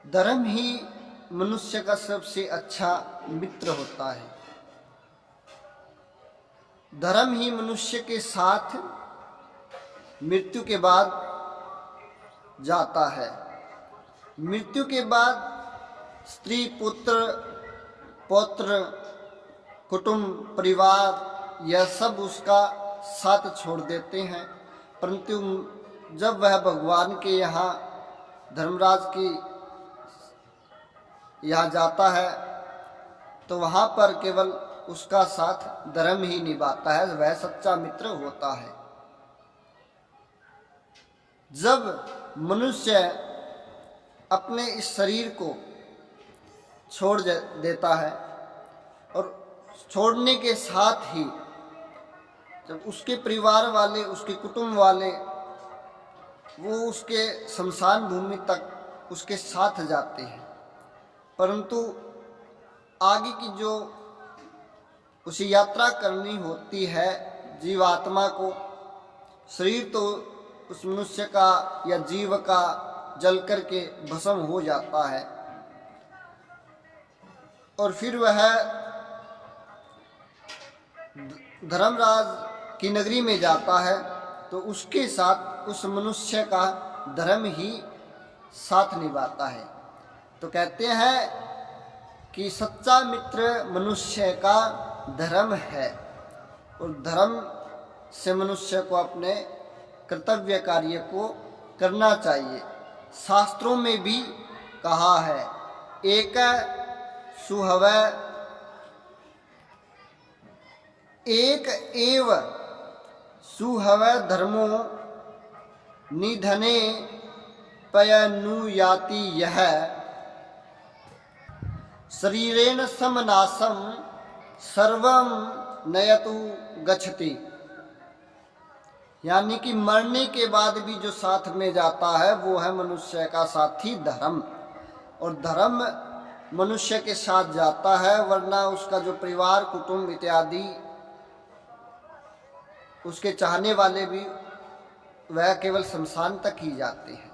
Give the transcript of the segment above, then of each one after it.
धर्म ही मनुष्य का सबसे अच्छा मित्र होता है। धर्म ही मनुष्य के साथ मृत्यु के बाद जाता है। मृत्यु के बाद स्त्री, पुत्र, पौत्र, कुटुंब, परिवार यह सब उसका साथ छोड़ देते हैं, परंतु जब वह भगवान के यहाँ धर्मराज की यहाँ जाता है तो वहाँ पर केवल उसका साथ धर्म ही निभाता है, वह सच्चा मित्र होता है। जब मनुष्य अपने इस शरीर को छोड़ देता है और छोड़ने के साथ ही जब उसके परिवार वाले, उसके कुटुंब वाले वो उसके शमशान भूमि तक उसके साथ जाते हैं, परंतु आगे की जो उसे यात्रा करनी होती है जीवात्मा को, शरीर तो उस मनुष्य का या जीव का जल करके भस्म हो जाता है और फिर वह धर्मराज की नगरी में जाता है तो उसके साथ उस मनुष्य का धर्म ही साथ निभाता है। तो कहते हैं कि सच्चा मित्र मनुष्य का धर्म है और धर्म से मनुष्य को अपने कर्तव्य कार्य को करना चाहिए। शास्त्रों में भी कहा है, एक सुहवै एक एव सुहवै धर्मो निधने पयनुयाति यह शरीरेण समनासम सर्वम नयतु गच्छति। यानी कि मरने के बाद भी जो साथ में जाता है वो है मनुष्य का साथी धर्म, और धर्म मनुष्य के साथ जाता है, वरना उसका जो परिवार, कुटुंब इत्यादि उसके चाहने वाले भी वह केवल शमशान तक ही जाते हैं।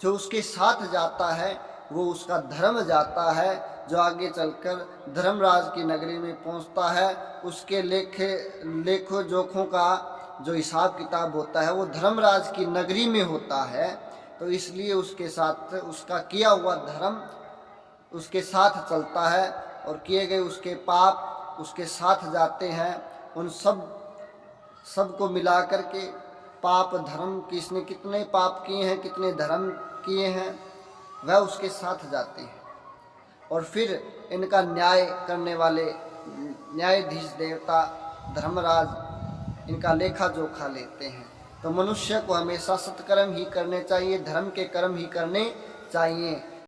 जो उसके साथ जाता है वो उसका धर्म जाता है, जो आगे चलकर धर्मराज की नगरी में पहुंचता है। उसके लेखों जोखों का जो हिसाब किताब होता है वो धर्मराज की नगरी में होता है, तो इसलिए उसके साथ उसका किया हुआ धर्म उसके साथ चलता है और किए गए उसके पाप उसके साथ जाते हैं। उन सब को मिला कर के पाप धर्म, किसने कितने पाप किए हैं, कितने धर्म किए हैं, वह उसके साथ जाते हैं। और फिर इनका न्याय करने वाले न्यायाधीश देवता धर्मराज इनका लेखा जोखा लेते हैं। तो मनुष्य को हमेशा सत्कर्म ही करने चाहिए, धर्म के कर्म ही करने चाहिए।